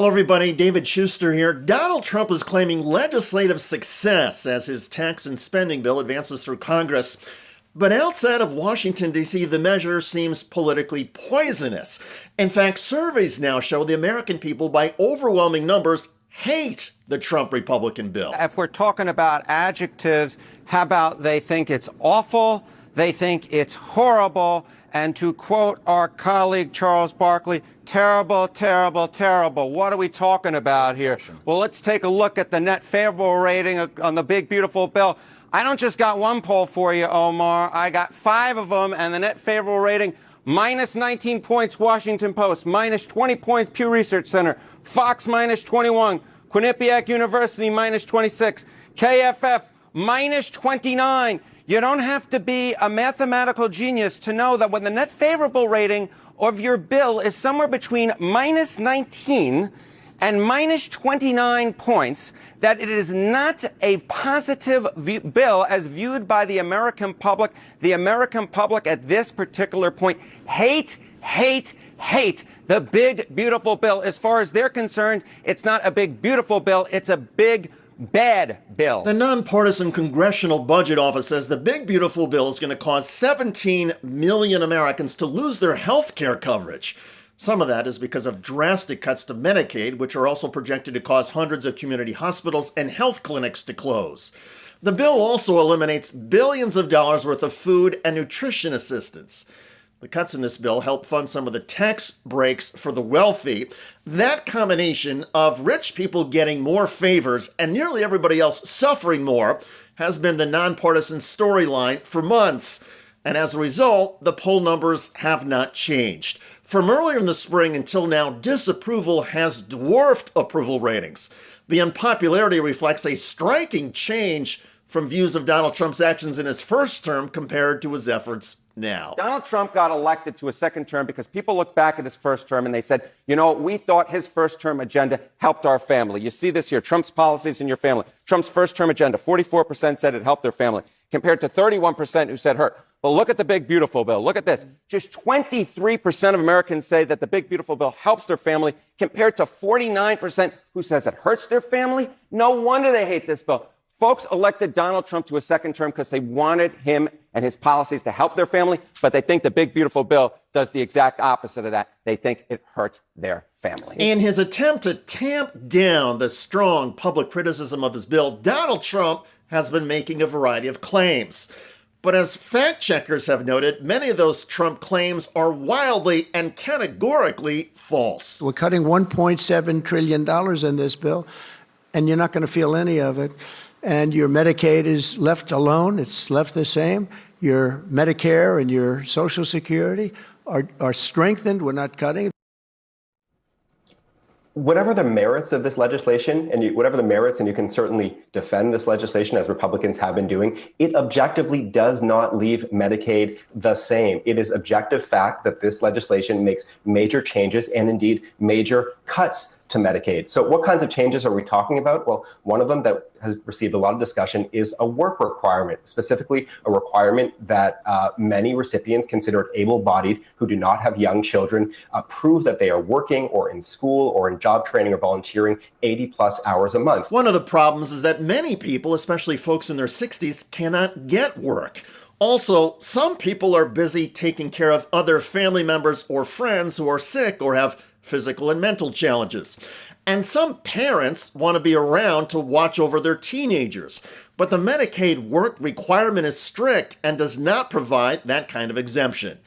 Hello, everybody. David Shuster here. Donald Trump is claiming legislative success as his tax and spending bill advances through Congress. But outside of Washington, D.C., the measure seems politically poisonous. In fact, surveys now show the American people, by overwhelming numbers, hate the Trump Republican bill. If we're talking about adjectives, how about they think it's awful, they think it's horrible, and to quote our colleague Charles Barkley, terrible, terrible, terrible. What are we talking about here? Well, let's take a look at the net favorable rating on the big, beautiful bill. I don't just got one poll for you, Omar. I got 5 of them, and the net favorable rating, minus 19 points, Washington Post, minus 20 points, Pew Research Center, Fox, minus 21, Quinnipiac University, minus 26, KFF, minus 29. You don't have to be a mathematical genius to know that when the net favorable rating of your bill is somewhere between minus 19 and minus 29 points, that it is not a positive bill as viewed by the American public. The American public at this particular point hate the big, beautiful bill. As far as they're concerned, it's not a big, beautiful bill. It's a big, bad bill. The nonpartisan Congressional Budget Office says the big, beautiful bill is going to cause 17 million Americans to lose their health care coverage. Some of that is because of drastic cuts to Medicaid, which are also projected to cause hundreds of community hospitals and health clinics to close. The bill also eliminates billions of dollars worth of food and nutrition assistance. The cuts in this bill help fund some of the tax breaks for the wealthy. That combination of rich people getting more favors and nearly everybody else suffering more has been the nonpartisan storyline for months. And as a result, the poll numbers have not changed. From earlier in the spring until now, disapproval has dwarfed approval ratings. The unpopularity reflects a striking change from views of Donald Trump's actions in his first term compared to his efforts now. Donald Trump got elected to a second term because people look back at his first term and they said, you know, we thought his first term agenda helped our family. You see this here, Trump's policies in your family. Trump's first term agenda, 44% said it helped their family, compared to 31% who said hurt. But look at the big, beautiful bill. Look at this. Just 23% of Americans say that the big, beautiful bill helps their family, compared to 49% who says it hurts their family. No wonder they hate this bill. Folks elected Donald Trump to a second term because they wanted him and his policies to help their family, but they think the big, beautiful bill does the exact opposite of that. They think it hurts their family. In his attempt to tamp down the strong public criticism of his bill, Donald Trump has been making a variety of claims. But as fact checkers have noted, many of those Trump claims are wildly and categorically false. We're cutting $1.7 trillion in this bill, and you're not going to feel any of it. And your Medicaid is left alone. It's left the same. Your Medicare and your Social Security are strengthened. We're not cutting. Whatever the merits of this legislation, and whatever the merits, and you can certainly defend this legislation as Republicans have been doing, it objectively does not leave Medicaid the same. It is objective fact that this legislation makes major changes and indeed major cuts to Medicaid. So what kinds of changes are we talking about? Well, one of them that has received a lot of discussion is a work requirement, specifically a requirement that many recipients considered able-bodied who do not have young children prove that they are working or in school or in job training or volunteering 80 plus hours a month. One of the problems is that many people, especially folks in their 60s, cannot get work. Also, some people are busy taking care of other family members or friends who are sick or have physical and mental challenges. And some parents want to be around to watch over their teenagers. But the Medicaid work requirement is strict and does not provide that kind of exemption.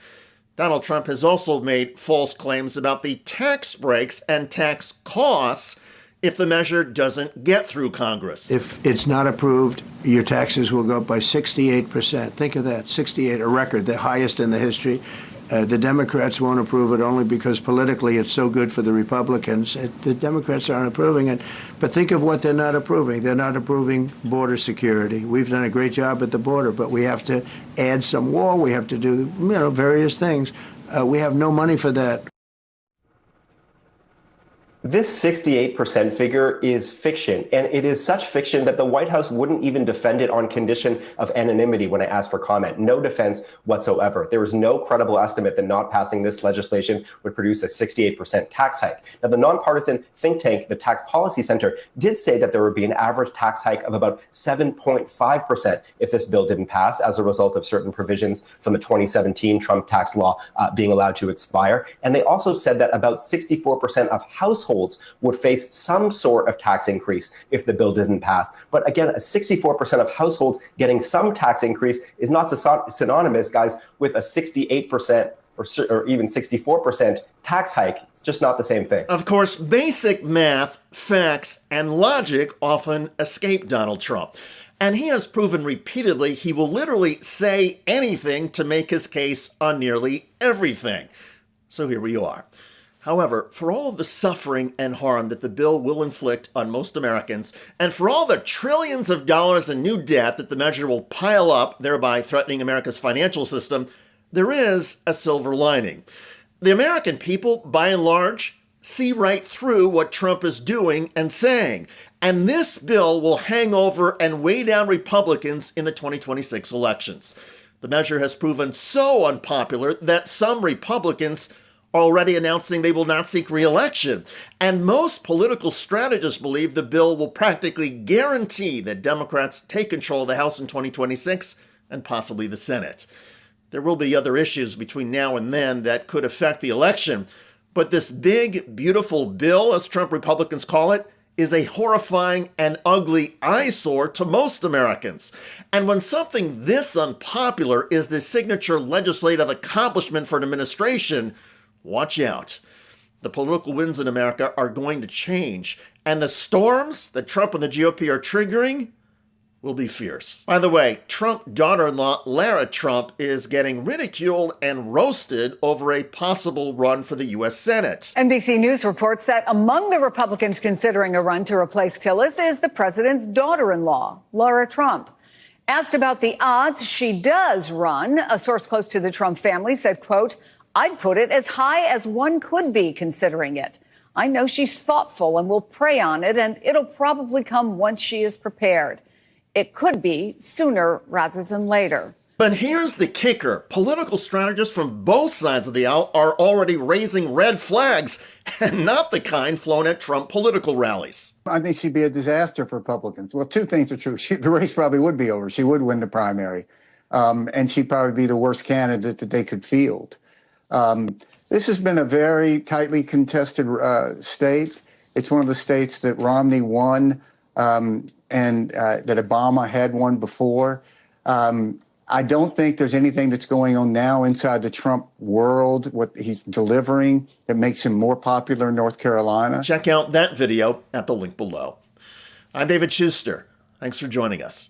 Donald Trump has also made false claims about the tax breaks and tax costs if the measure doesn't get through Congress. If it's not approved, your taxes will go up by 68%. Think of that, 68, a record, the highest in the history. The Democrats won't approve it only because politically it's so good for the Republicans. The Democrats aren't approving it. But think of what they're not approving. They're not approving border security. We've done a great job at the border, but we have to add some wall. We have to do, various things. We have no money for that. This 68% figure is fiction, and it is such fiction that the White House wouldn't even defend it on condition of anonymity when I asked for comment. No defense whatsoever. There is no credible estimate that not passing this legislation would produce a 68% tax hike. Now, the nonpartisan think tank, the Tax Policy Center, did say that there would be an average tax hike of about 7.5% if this bill didn't pass as a result of certain provisions from the 2017 Trump tax law being allowed to expire. And they also said that about 64% of households would face some sort of tax increase if the bill didn't pass. But again, 64% of households getting some tax increase is not synonymous, guys, with a 68% or even 64% tax hike. It's just not the same thing. Of course, basic math, facts, and logic often escape Donald Trump. And he has proven repeatedly he will literally say anything to make his case on nearly everything. So here we are. However, for all of the suffering and harm that the bill will inflict on most Americans, and for all the trillions of dollars in new debt that the measure will pile up, thereby threatening America's financial system, there is a silver lining. The American people, by and large, see right through what Trump is doing and saying, and this bill will hang over and weigh down Republicans in the 2026 elections. The measure has proven so unpopular that some Republicans already announcing they will not seek re-election. And most political strategists believe the bill will practically guarantee that Democrats take control of the House in 2026 and possibly the Senate. There will be other issues between now and then that could affect the election, but this big, beautiful bill, as Trump Republicans call it, is a horrifying and ugly eyesore to most Americans. And when something this unpopular is the signature legislative accomplishment for an administration, watch out. The political winds in America are going to change, and the storms that Trump and the GOP are triggering will be fierce. By the way, Trump daughter-in-law Lara Trump is getting ridiculed and roasted over a possible run for the U.S. Senate. NBC News reports that among the Republicans considering a run to replace Tillis is the president's daughter-in-law, Lara Trump. Asked about the odds she does run, a source close to the Trump family said, quote, "I'd put it as high as one could be considering it. I know she's thoughtful and will pray on it, and it'll probably come once she is prepared. It could be sooner rather than later." But here's the kicker. Political strategists from both sides of the aisle are already raising red flags, and not the kind flown at Trump political rallies. I think she'd be a disaster for Republicans. Well, two things are true. The race probably would be over. She would win the primary, and she'd probably be the worst candidate that they could field. This has been a very tightly contested state. It's one of the states that Romney won and that Obama had won before. I don't think there's anything that's going on now inside the Trump world, what he's delivering, that makes him more popular in North Carolina. Check out that video at the link below. I'm David Shuster. Thanks for joining us.